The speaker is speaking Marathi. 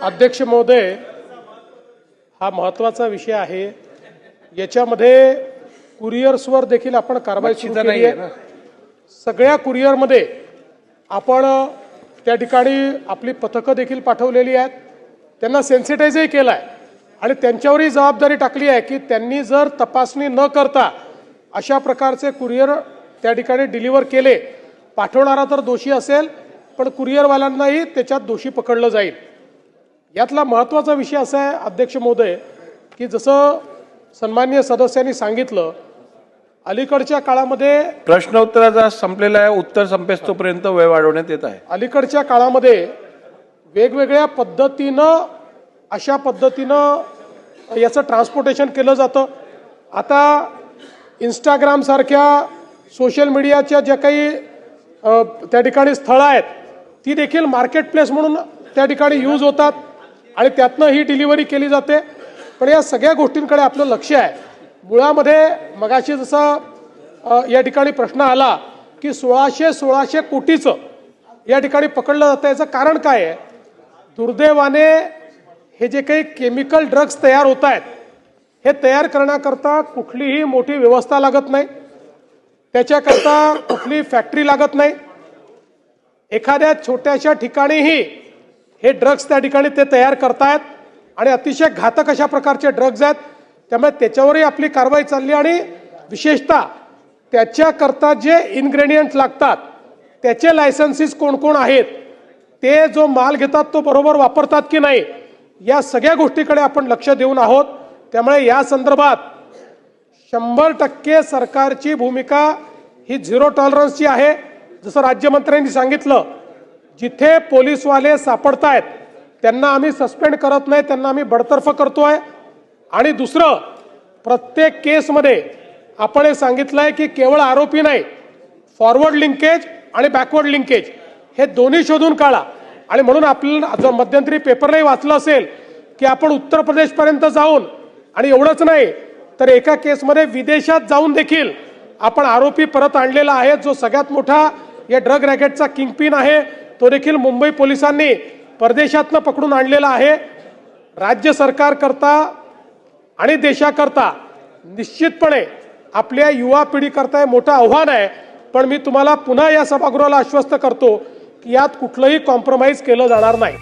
अध्यक्ष महोदय, हा महत्त्वाचा विषय आहे। याच्यामध्ये कुरिअर्सवर देखील आपण कारवाई सुरू केली आहे। सगळ्या कुरिअरमध्ये आपण त्या ठिकाणी आपली पथकं देखील पाठवलेली आहेत, त्यांना सेन्सिटाइजही केलं आहे आणि त्यांच्यावरही जबाबदारी टाकली आहे की त्यांनी जर तपासणी न करता अशा प्रकारचे कुरिअर त्या ठिकाणी डिलिव्हर केले, पाठवणारा तर दोषी असेल पण कुरिअरवाल्यांनाही त्याच्यात दोषी पकडलं जाईल। यातला महत्त्वाचा विषय असा आहे अध्यक्ष महोदय की जसं सन्माननीय सदस्यांनी सांगितलं, अलीकडच्या काळामध्ये प्रश्नोत्तराचा संपलेला आहे, उत्तर संपेस्तोपर्यंत वेळ वाढवण्यात येत आहे। अलीकडच्या काळामध्ये वेगवेगळ्या पद्धतीनं अशा पद्धतीनं याचं ट्रान्सपोर्टेशन केलं जातं। आता इंस्टाग्राम सारख्या सोशल मीडियाच्या ज्या काही त्या ठिकाणी स्थळं आहेत ती देखील मार्केट प्लेस म्हणून त्या ठिकाणी यूज होतात आणि त्यातनं ही डिलिव्हरी केली जाते। पण या सगळ्या गोष्टींकडे आपलं लक्ष आहे। मुळामध्ये मगाशी जसं या ठिकाणी प्रश्न आला की 1600 कोटीचं या ठिकाणी पकडलं जातं, याचं कारण काय आहे? दुर्दैवाने हे जे काही केमिकल ड्रग्स तयार होत आहेत हे तयार करण्याकरता कुठलीही मोठी व्यवस्था लागत नाही, त्याच्याकरता कुठली फॅक्टरी लागत नाही। एखाद्या छोट्याशा ठिकाणीही हे ड्रग्स त्या ठिकाणी ते तयार करतायत आणि अतिशय घातक अशा प्रकारचे ड्रग्ज आहेत। त्यामुळे त्याच्यावरही आपली कारवाई चालली आणि विशेषतः त्याच्याकरता जे इन्ग्रेडियंट लागतात त्याचे लायसन्सेस कोण कोण आहेत, ते जो माल घेतात तो बरोबर वापरतात की नाही, या सगळ्या गोष्टीकडे आपण लक्ष देऊन आहोत। त्यामुळे या संदर्भात 100% सरकारची भूमिका ही झिरो टॉलरन्सची आहे। जसं राज्यमंत्र्यांनी सांगितलं, जिथे पोलीसवाले सापडतायत त्यांना आम्ही सस्पेंड करत नाही, त्यांना आम्ही बडतर्फ करतोय। आणि दुसरं, प्रत्येक केसमध्ये आपण हे सांगितलंय की केवळ आरोपी नाही, फॉरवर्ड लिंकेज आणि बॅकवर्ड लिंकेज हे दोन्ही शोधून काढा। आणि म्हणून आपल्याला जर मध्यंतरी पेपरलाही वाचलं असेल की आपण उत्तर प्रदेशपर्यंत जाऊन आणि एवढंच नाही तर एका केसमध्ये विदेशात जाऊन देखील आपण आरोपी परत आणलेला आहे। जो सगळ्यात मोठा या ड्रग रॅकेटचा किंगपिन आहे तो देखील मुंबई पोलिसांनी परदेशातनं पकडून आणलेला आहे। राज्य सरकार करता आणि देशाकरता निश्चितपणे आपल्या युवा पिढीकरता हे मोठं आव्हान आहे। पण मी तुम्हाला पुन्हा या सभागृहाला आश्वस्त करतो की यात कुठलंही कॉम्प्रोमाइज केलं जाणार नाही।